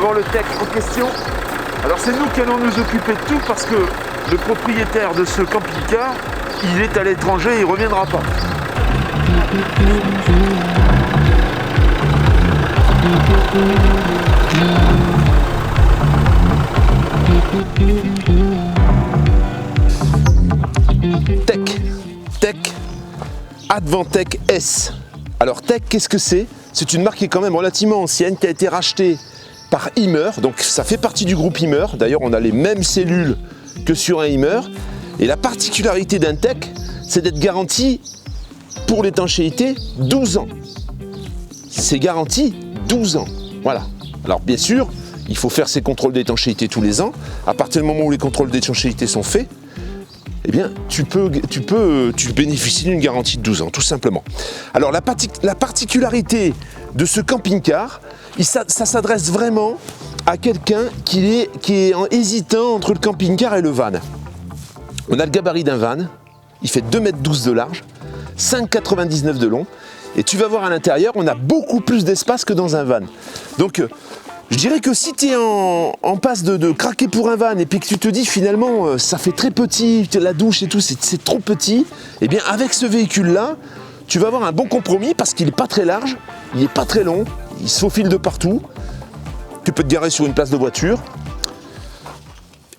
devant le tech en question. Alors c'est nous qui allons nous occuper de tout parce que le propriétaire de ce camping-car, il est à l'étranger et il ne reviendra pas. Tech Advantech S. Alors Tech, qu'est-ce que c'est? C'est une marque qui est quand même relativement ancienne, qui a été rachetée par Hymer, donc ça fait partie du groupe Hymer. D'ailleurs, on a les mêmes cellules que sur un Hymer. Et la particularité d'un Tech, c'est d'être garanti pour l'étanchéité 12 ans. C'est garanti 12 ans. Voilà. Alors bien sûr, il faut faire ces contrôles d'étanchéité tous les ans. À partir du moment où les contrôles d'étanchéité sont faits, eh bien, tu bénéficies d'une garantie de 12 ans, tout simplement. Alors la particularité de ce camping-car, ça s'adresse vraiment à quelqu'un qui est hésitant entre le camping-car et le van. On a le gabarit d'un van, il fait 2,12 m de large, 5,99 m de long, et tu vas voir à l'intérieur, on a beaucoup plus d'espace que dans un van. Donc, je dirais que si tu es en passe de craquer pour un van et puis que tu te dis finalement ça fait très petit, la douche et tout, c'est trop petit, eh bien avec ce véhicule-là, tu vas avoir un bon compromis parce qu'il n'est pas très large, il n'est pas très long, il se faufile de partout, tu peux te garer sur une place de voiture.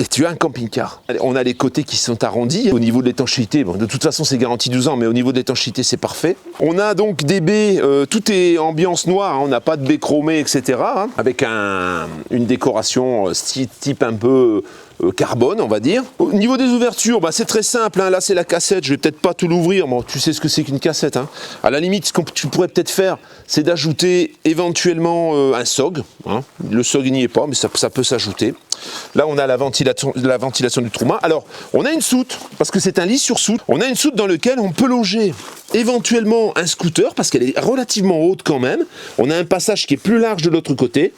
Et tu as un camping-car. On a les côtés qui sont arrondis. Au niveau de l'étanchéité, bon, de toute façon c'est garanti 12 ans, mais au niveau de l'étanchéité c'est parfait. On a donc des baies, tout est ambiance noire, hein, on n'a pas de baies chromées, etc. Hein, avec une décoration type un peu carbone, on va dire. Au niveau des ouvertures, c'est très simple, hein. Là c'est la cassette, je vais peut-être pas tout l'ouvrir, bon, tu sais ce que c'est qu'une cassette. Hein. À la limite, ce que tu pourrais peut-être faire, c'est d'ajouter éventuellement un SOG. Hein. Le SOG n'y est pas, mais ça peut s'ajouter. Là, on a la ventilation du trou-mât. Alors, on a une soute, parce que c'est un lit sur soute. On a une soute dans laquelle on peut loger éventuellement un scooter, parce qu'elle est relativement haute quand même. On a un passage qui est plus large de l'autre côté.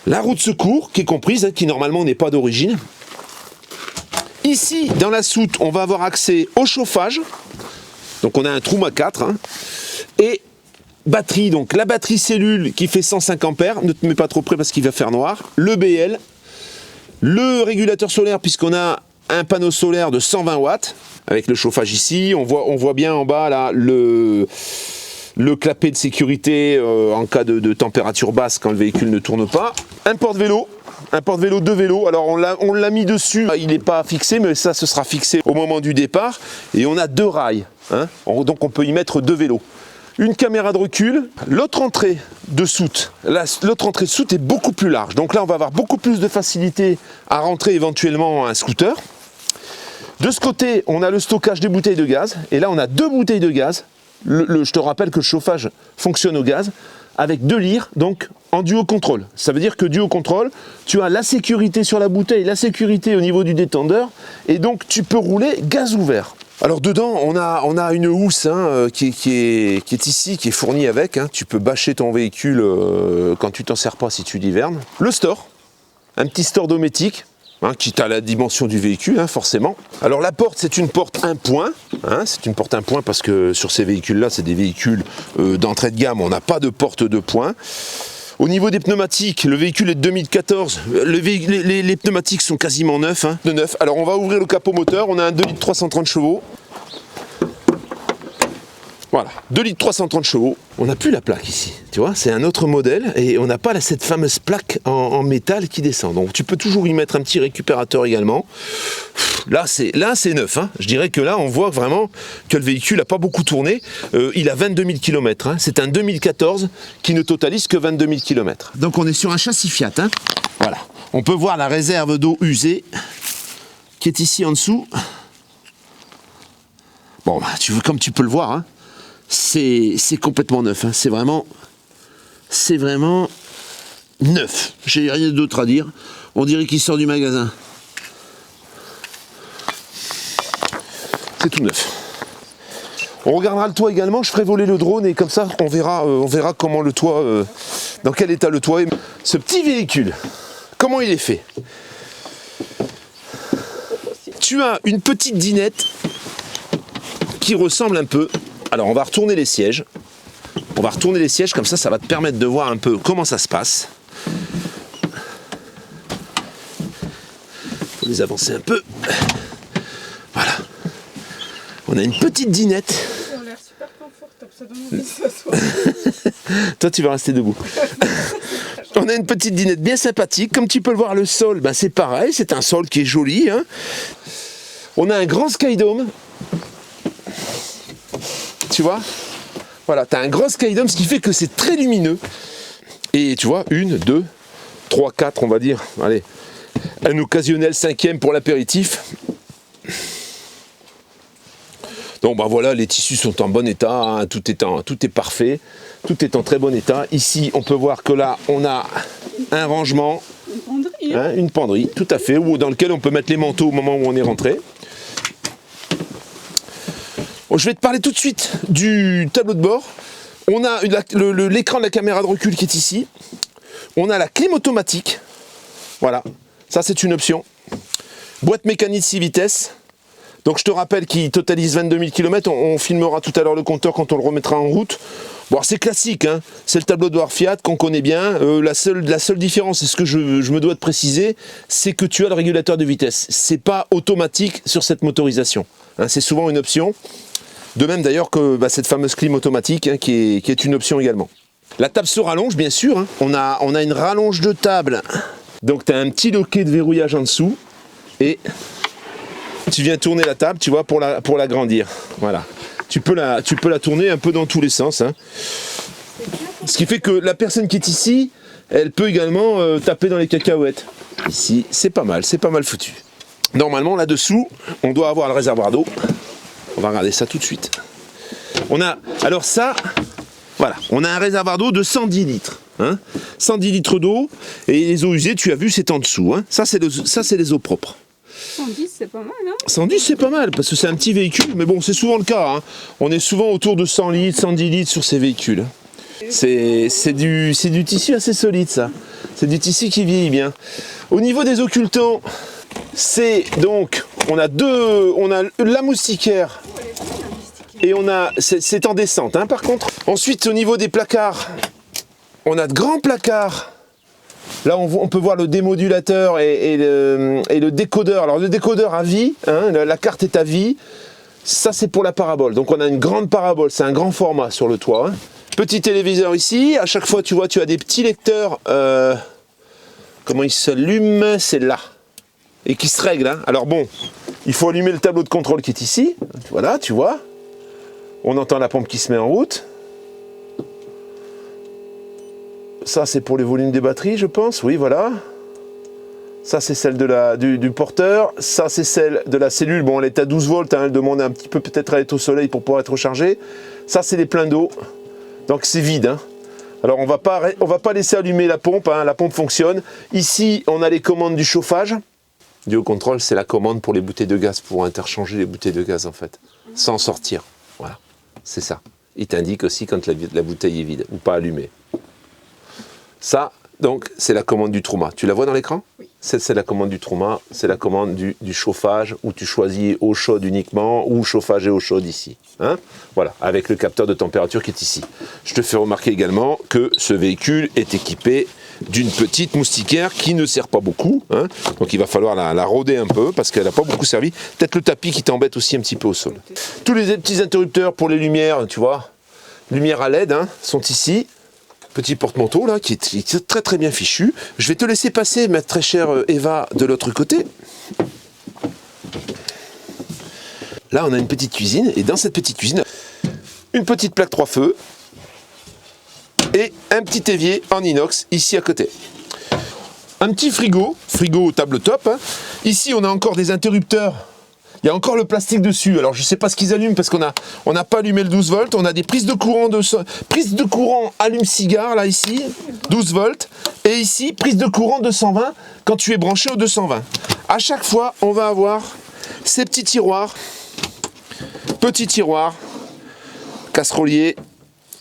La roue de secours, qui est comprise, hein, qui normalement n'est pas d'origine. Ici, dans la soute, on va avoir accès au chauffage. Donc, on a un trou-mât 4. Hein, et batterie, donc la batterie cellule qui fait 105 ampères, ne te mets pas trop près parce qu'il va faire noir, le BL, le régulateur solaire puisqu'on a un panneau solaire de 120 watts avec le chauffage ici, on voit bien en bas là le clapet de sécurité en cas de température basse quand le véhicule ne tourne pas, un porte-vélo 2 vélos, alors on l'a mis dessus, il n'est pas fixé mais ça ce sera fixé au moment du départ et on a 2 rails, hein, donc on peut y mettre 2 vélos. Une caméra de recul, l'autre entrée de soute, est beaucoup plus large. Donc là, on va avoir beaucoup plus de facilité à rentrer éventuellement un scooter. De ce côté, on a le stockage des bouteilles de gaz. Et là, on a 2 bouteilles de gaz. Je te rappelle que le chauffage fonctionne au gaz avec 2 lyres, donc en duo contrôle. Ça veut dire que duo contrôle, tu as la sécurité sur la bouteille, la sécurité au niveau du détendeur. Et donc, tu peux rouler gaz ouvert. Alors dedans, on a une housse hein, qui est ici, qui est fournie avec. Hein. Tu peux bâcher ton véhicule quand tu t'en sers pas si tu l'hivernes. Le store, un petit store dométique, hein, qui a la dimension du véhicule, hein, forcément. Alors la porte, c'est une porte 1 point. Hein, c'est une porte 1 point parce que sur ces véhicules-là, c'est des véhicules d'entrée de gamme. On n'a pas de porte 2 points. Au niveau des pneumatiques, le véhicule est de 2014, les pneumatiques sont quasiment neufs, hein, de neuf. Alors on va ouvrir le capot moteur, on a un 2 litres 330 chevaux. Voilà, 2 litres 330 chevaux. On n'a plus la plaque ici, tu vois, c'est un autre modèle et on n'a pas cette fameuse plaque en métal qui descend. Donc tu peux toujours y mettre un petit récupérateur également. Là c'est neuf, hein. Je dirais que là on voit vraiment que le véhicule n'a pas beaucoup tourné. Il a 22 000 km, hein. C'est un 2014 qui ne totalise que 22 000 km. Donc on est sur un châssis Fiat, hein. Voilà, on peut voir la réserve d'eau usée qui est ici en dessous. Bon, comme tu peux le voir, hein. C'est complètement neuf, hein. C'est vraiment neuf. J'ai rien d'autre à dire. On dirait qu'il sort du magasin. C'est tout neuf. On regardera le toit également. Je ferai voler le drone et comme ça, on verra comment le toit, dans quel état le toit est. Ce petit véhicule, comment il est fait? Tu as une petite dinette qui ressemble un peu. Alors on va retourner les sièges. Comme ça, ça va te permettre de voir un peu comment ça se passe. les avancer un peu. Voilà. On a une petite dinette. On a l'air super confortable, ça donne envie de s'asseoir. Toi, tu vas rester debout. On a une petite dinette bien sympathique. Comme tu peux le voir, le sol, ben, c'est pareil. C'est un sol qui est joli. Hein. On a un grand skydome. Tu vois? Voilà, tu as un grand skydome, ce qui fait que c'est très lumineux. Et tu vois, 1, 2, 3, 4, on va dire. Allez, un occasionnel 5e pour l'apéritif. Donc bah voilà, les tissus sont en bon état, hein, tout est parfait, tout est en très bon état. Ici, on peut voir que là, on a un rangement, une penderie, tout à fait, dans lequel on peut mettre les manteaux au moment où on est rentré. Bon, je vais te parler tout de suite du tableau de bord. On a l'écran de la caméra de recul qui est ici. On a la clim automatique. Voilà, ça c'est une option. Boîte mécanique 6 vitesses. Donc je te rappelle qu'il totalise 22 000 km, on filmera tout à l'heure le compteur quand on le remettra en route. Bon, c'est classique, hein. C'est le tableau de bord Fiat qu'on connaît bien. La seule différence, c'est ce que je me dois de préciser, c'est que tu as le régulateur de vitesse. C'est pas automatique sur cette motorisation. Hein, c'est souvent une option. De même d'ailleurs que cette fameuse clim automatique, hein, qui est une option également. La table se rallonge, bien sûr. Hein. On a une rallonge de table. Donc tu as un petit loquet de verrouillage en dessous. Et tu viens tourner la table, tu vois, pour l'agrandir. Voilà. Tu peux la tourner un peu dans tous les sens. Hein. Ce qui fait que la personne qui est ici, elle peut également taper dans les cacahuètes. Ici, c'est pas mal foutu. Normalement, là-dessous, on doit avoir le réservoir d'eau. On va regarder ça tout de suite. Alors ça, voilà, on a un réservoir d'eau de 110 litres. Hein, 110 litres d'eau, et les eaux usées, tu as vu, c'est en dessous. Hein. Ça, c'est les eaux propres. 110, c'est pas mal, hein? 110, c'est pas mal, parce que c'est un petit véhicule, mais bon, c'est souvent le cas. Hein. On est souvent autour de 100 litres, 110 litres sur ces véhicules. C'est du tissu assez solide, ça. C'est du tissu qui vieillit bien. Au niveau des occultants, c'est donc, on a la moustiquaire, et c'est en descente, hein, par contre. Ensuite, au niveau des placards, on a de grands placards. Là, on peut voir le démodulateur et le décodeur. Alors, le décodeur à vie, hein, la carte est à vie. Ça, c'est pour la parabole. Donc, on a une grande parabole. C'est un grand format sur le toit. Hein. Petit téléviseur ici. À chaque fois, tu vois, tu as des petits lecteurs. Comment ils s'allument? C'est là. Et qui se règlent. Hein. Alors, bon, il faut allumer le tableau de contrôle qui est ici. Voilà, tu vois. On entend la pompe qui se met en route. Ça, c'est pour les volumes des batteries, je pense. Oui, voilà. Ça, c'est celle du porteur. Ça, c'est celle de la cellule. Bon, elle est à 12 volts. Hein, elle demande un petit peu peut-être à être au soleil pour pouvoir être rechargée. Ça, c'est les pleins d'eau. Donc, c'est vide. Hein. Alors, on va pas laisser allumer la pompe. Hein, la pompe fonctionne. Ici, on a les commandes du chauffage. Du haut contrôle, c'est la commande pour les bouteilles de gaz, pour interchanger les bouteilles de gaz, en fait. Sans sortir. Voilà. C'est ça. Il t'indique aussi quand la bouteille est vide ou pas allumée. Ça, donc, c'est la commande du trauma. Tu la vois dans l'écran? Oui. C'est la commande du trauma, c'est la commande du chauffage, où tu choisis eau chaude uniquement, ou chauffage et eau chaude ici. Hein, voilà, avec le capteur de température qui est ici. Je te fais remarquer également que ce véhicule est équipé d'une petite moustiquaire qui ne sert pas beaucoup. Hein, donc, il va falloir la rôder un peu, parce qu'elle n'a pas beaucoup servi. Peut-être le tapis qui t'embête aussi un petit peu au sol. Tous les petits interrupteurs pour les lumières, tu vois, lumière à LED, hein, sont ici. Petit porte-manteau là qui est très très bien fichu. Je vais te laisser passer, ma très chère Eva, de l'autre côté. Là, on a une petite cuisine, et dans cette petite cuisine, une petite plaque 3 feux et un petit évier en inox ici à côté. Un petit frigo tabletop. Hein. Ici, on a encore des interrupteurs. Il y a encore le plastique dessus. Alors, je ne sais pas ce qu'ils allument parce qu'on n'a pas allumé le 12 volts. On a des prises de courant allume-cigare, là, ici, 12 volts. Et ici, prise de courant 220 quand tu es branché au 220. À chaque fois, on va avoir ces petits tiroirs, casseroliers.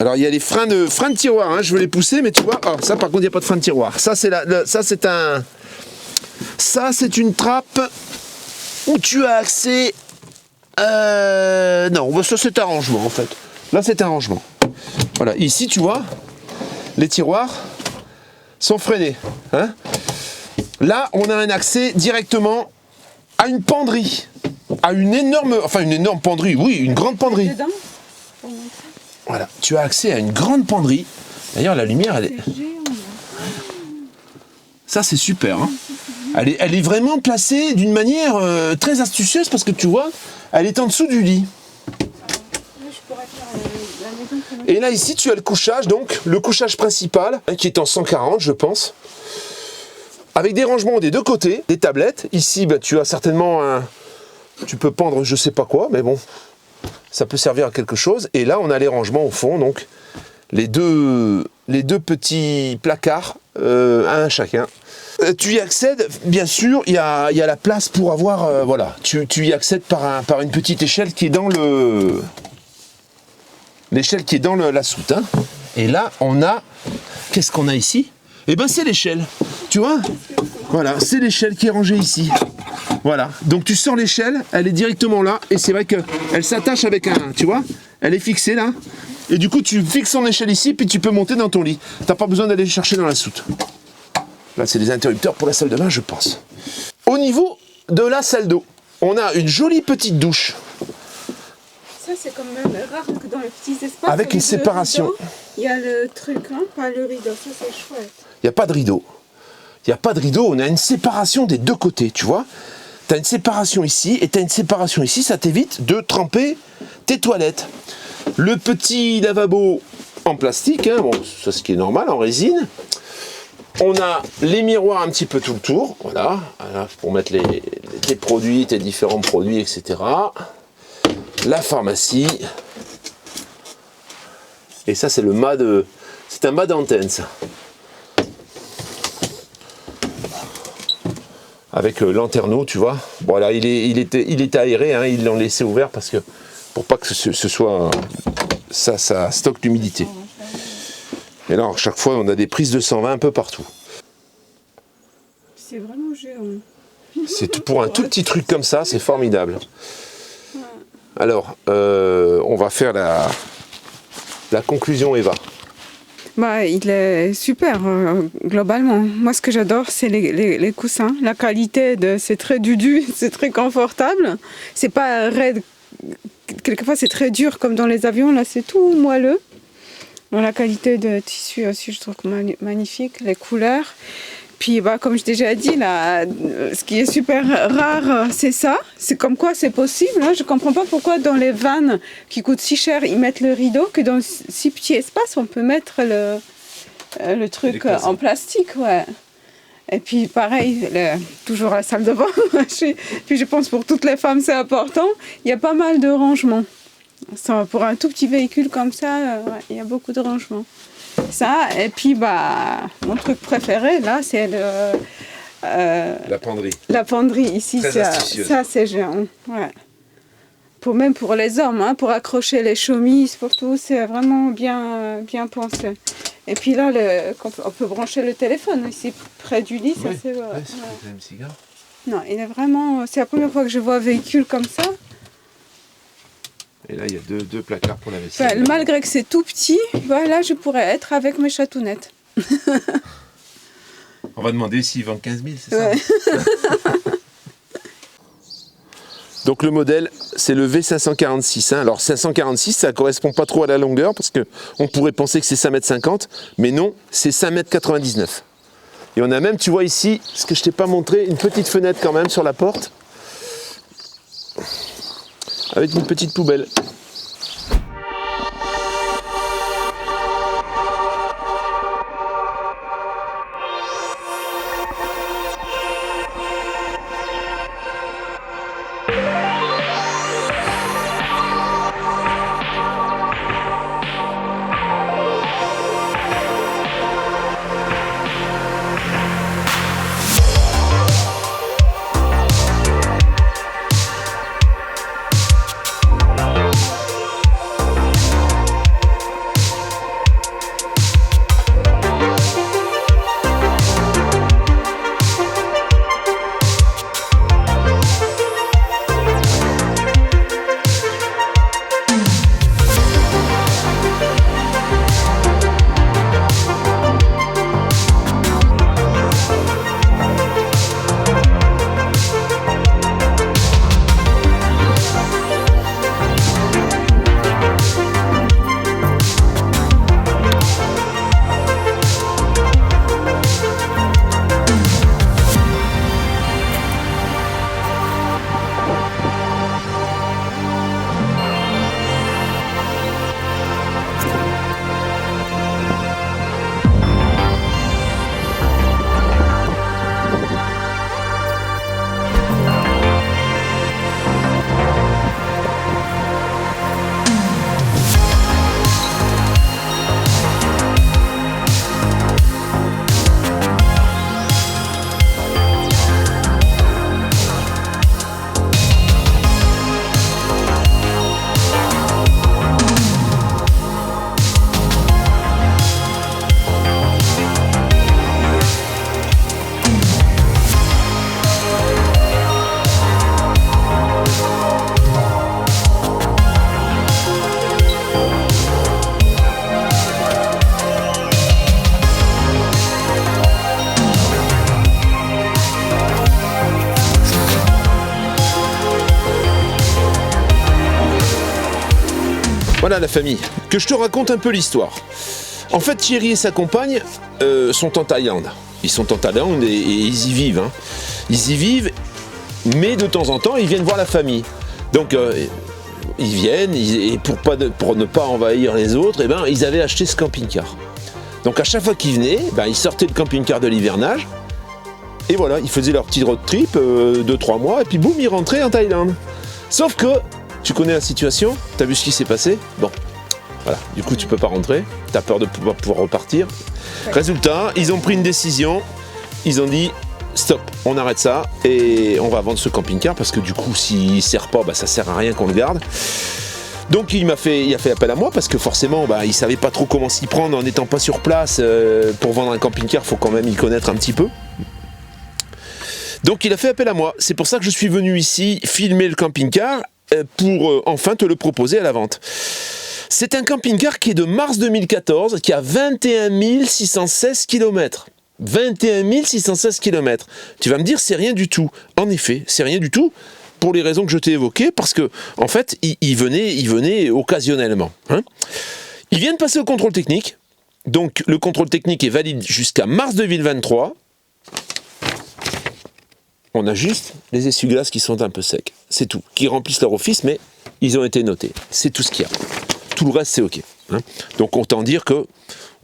Alors, il y a les freins de tiroir. Hein, je veux les pousser, mais tu vois, oh, ça, par contre, il n'y a pas de frein de tiroir. Ça, c'est une trappe où tu as accès... non, ça c'est un rangement en fait. Là c'est un rangement. Voilà, ici tu vois, les tiroirs sont freinés. Hein. Là on a un accès directement à une penderie, à une énorme penderie, oui, une grande penderie. Dedans, pour montrer. Voilà, tu as accès à une grande penderie. D'ailleurs, la lumière, elle est... C'est géant. Ça, c'est super. Hein. Elle est vraiment placée d'une manière très astucieuse parce que tu vois, elle est en dessous du lit. Là, je pourrais faire la maison pour Et là, ici, tu as le couchage, donc le couchage principal, qui est en 140, je pense, avec des rangements des deux côtés, des tablettes. Ici, bah, tu as certainement un... Tu peux pendre je sais pas quoi, mais bon, ça peut servir à quelque chose. Et là, on a les rangements au fond, donc les deux petits placards, un chacun. Tu y accèdes, bien sûr, il y a la place pour avoir... voilà, tu y accèdes par une petite échelle qui est dans le... L'échelle qui est dans la soute. Hein. Et là, on a... Qu'est-ce qu'on a ici? Eh ben, c'est l'échelle. Tu vois? Voilà, c'est l'échelle qui est rangée ici. Voilà. Donc, tu sors l'échelle, elle est directement là. Et c'est vrai qu'elle s'attache avec un... Tu vois? Elle est fixée là. Et du coup, tu fixes ton échelle ici, puis tu peux monter dans ton lit. T'as pas besoin d'aller chercher dans la soute. Là, c'est des interrupteurs pour la salle de bain, je pense. Au niveau de la salle d'eau, on a une jolie petite douche. Ça, c'est quand même rare que dans les petits espaces. Avec une séparation. Rideau, il y a le truc, hein, pas le rideau. Ça, c'est chouette. Il n'y a pas de rideau. Il n'y a pas de rideau, on a une séparation des deux côtés, tu vois. Tu as une séparation ici et tu as une séparation ici, ça t'évite de tremper tes toilettes. Le petit lavabo en plastique, hein, bon, ça c'est ce qui est normal, en résine. On a les miroirs un petit peu tout le tour, voilà pour mettre tes produits, tes différents produits, etc. La pharmacie. Et ça, c'est le mât de... C'est un mât d'antenne, ça. Avec lanterneau, tu vois. Voilà, il était aéré, hein, ils l'ont laissé ouvert parce que pour pas que ce soit... Ça stocke l'humidité. Et là, chaque fois, on a des prises de 120 un peu partout. C'est vraiment géant. C'est tout pour un tout petit truc comme ça, c'est formidable. Alors, on va faire la conclusion, Eva. Bah, il est super, globalement. Moi, ce que j'adore, c'est les coussins. La qualité, c'est très dudu, c'est très confortable. C'est pas raide. Quelquefois, c'est très dur, comme dans les avions. Là, c'est tout moelleux. Bon, la qualité de tissu aussi, je trouve magnifique. Les couleurs. Puis, bah, comme je t'ai déjà dit, là, ce qui est super rare, c'est ça. C'est comme quoi c'est possible. Hein. Je ne comprends pas pourquoi dans les vannes qui coûtent si cher, ils mettent le rideau, que dans si petit espace, on peut mettre le truc en plastique. Ouais. Et puis, pareil, toujours la salle de bain. Puis, je pense pour toutes les femmes, c'est important. Il y a pas mal de rangements. Pour un tout petit véhicule comme ça, il y a beaucoup de rangements. Ça, et puis bah, mon truc préféré là, c'est la penderie. La penderie ici, ça c'est géant. Ouais. Même pour les hommes, hein, pour accrocher les chemises, pour tout, c'est vraiment bien pensé. Et puis là, on peut brancher le téléphone ici près du lit. Ça, c'est un cigare. Non, il est vraiment. C'est la première fois que je vois un véhicule comme ça. Et là, il y a deux placards pour la vaisselle. Malgré que c'est tout petit, là, je pourrais être avec mes chatounettes. On va demander s'ils vendent 15 000, c'est ça? Donc le modèle, c'est le V546. Hein. Alors 546, ça ne correspond pas trop à la longueur, parce qu'on pourrait penser que c'est 5,50 m, mais non, c'est 5,99 m. Et on a même, tu vois ici, ce que je ne t'ai pas montré, une petite fenêtre quand même sur la porte, avec une petite poubelle. Voilà la famille, que je te raconte un peu l'histoire. En fait, Thierry et sa compagne sont en Thaïlande. Ils sont en Thaïlande et ils y vivent. Hein. Ils y vivent, mais de temps en temps, ils viennent voir la famille. Donc, ils viennent, et pour ne pas envahir les autres, eh ben, ils avaient acheté ce camping-car. Donc, à chaque fois qu'ils venaient, ils sortaient le camping-car de l'hivernage. Et voilà, ils faisaient leur petit road trip de 3 mois, et puis boum, ils rentraient en Thaïlande. Sauf que, tu connais la situation, t'as vu ce qui s'est passé? Bon, voilà, du coup tu peux pas rentrer, t'as peur de pouvoir repartir. Ouais. Résultat, ils ont pris une décision, ils ont dit stop, on arrête ça et on va vendre ce camping-car parce que du coup s'il sert pas, ça sert à rien qu'on le garde. Donc il a fait appel à moi parce que forcément il savait pas trop comment s'y prendre en n'étant pas sur place. Pour vendre un camping-car, faut quand même y connaître un petit peu. Donc il a fait appel à moi, c'est pour ça que je suis venu ici filmer le camping-car pour enfin te le proposer à la vente. C'est un camping-car qui est de mars 2014, qui a 21 616 km. 21 616 km. Tu vas me dire, c'est rien du tout. En effet, c'est rien du tout, pour les raisons que je t'ai évoquées, parce que, en fait, il venait occasionnellement. Hein. Il vient de passer au contrôle technique. Donc, le contrôle technique est valide jusqu'à mars 2023. On a juste les essuie-glaces qui sont un peu secs. C'est tout. Qui remplissent leur office, mais ils ont été notés. C'est tout ce qu'il y a. Tout le reste, c'est OK. Hein. Donc, autant dire que,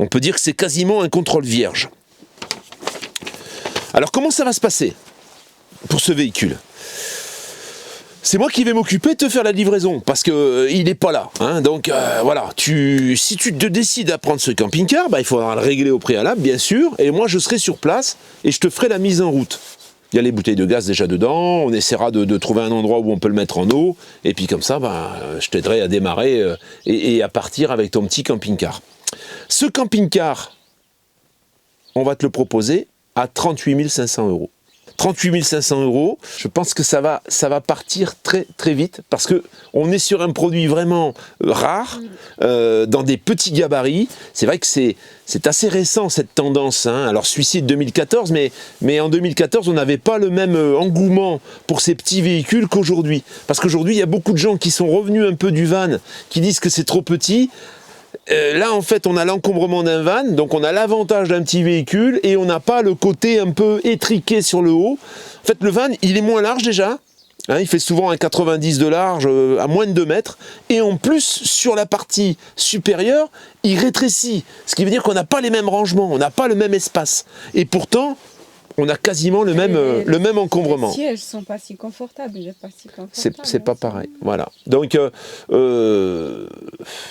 on peut dire que c'est quasiment un contrôle vierge. Alors, comment ça va se passer pour ce véhicule? C'est moi qui vais m'occuper de te faire la livraison, parce qu'il n'est pas là. Hein. Donc, voilà, si tu te décides à prendre ce camping-car, il faudra le régler au préalable, bien sûr, et moi, je serai sur place, et je te ferai la mise en route. Il y a les bouteilles de gaz déjà dedans, on essaiera de trouver un endroit où on peut le mettre en eau, et puis comme ça, je t'aiderai à démarrer et à partir avec ton petit camping-car. Ce camping-car, on va te le proposer à 38 500 €. 38 500 €, je pense que ça va partir très très vite parce que on est sur un produit vraiment rare, dans des petits gabarits. C'est vrai que c'est assez récent cette tendance. Hein. Alors celui-ci de 2014, mais en 2014 on n'avait pas le même engouement pour ces petits véhicules qu'aujourd'hui. Parce qu'aujourd'hui il y a beaucoup de gens qui sont revenus un peu du van, qui disent que c'est trop petit. Là en fait on a l'encombrement d'un van, donc on a l'avantage d'un petit véhicule et on n'a pas le côté un peu étriqué sur le haut. En fait le van il est moins large déjà, hein, il fait souvent un 90 de large à moins de 2 mètres et en plus sur la partie supérieure il rétrécit, ce qui veut dire qu'on n'a pas les mêmes rangements, on n'a pas le même espace et pourtant on a quasiment le même encombrement. Les sièges sont pas si confortables, c'est pas pareil, voilà. Donc,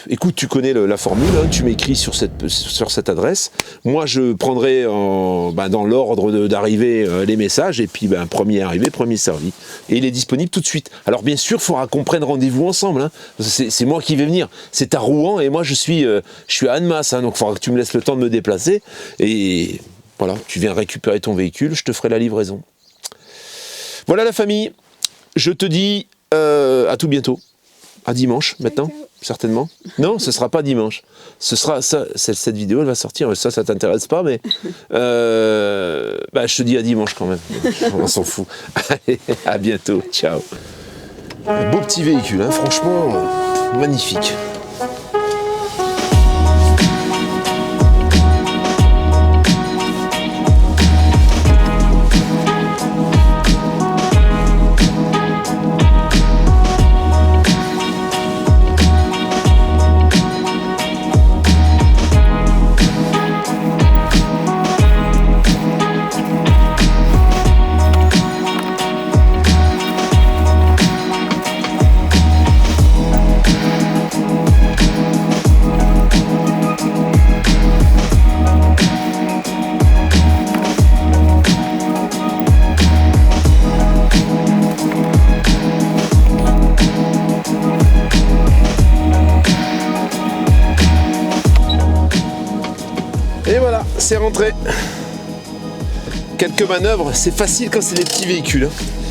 écoute, tu connais la formule, hein, tu m'écris sur cette adresse. Moi, je prendrai dans l'ordre d'arrivée les messages, et puis premier arrivé, premier servi. Et il est disponible tout de suite. Alors, bien sûr, il faudra qu'on prenne rendez-vous ensemble. Hein. C'est moi qui vais venir. C'est à Rouen, et moi, je suis à Annemasse, hein, donc il faudra que tu me laisses le temps de me déplacer. Et voilà, tu viens récupérer ton véhicule, je te ferai la livraison. Voilà la famille, je te dis à tout bientôt. À dimanche maintenant, certainement. Non, ce ne sera pas dimanche. Ce sera ça, cette vidéo elle va sortir, ça t'intéresse pas, mais je te dis à dimanche quand même. On s'en fout. Allez, à bientôt, ciao. Un beau petit véhicule, hein, franchement, magnifique. Et voilà, c'est rentré. Quelques manœuvres, c'est facile quand c'est des petits véhicules. Hein.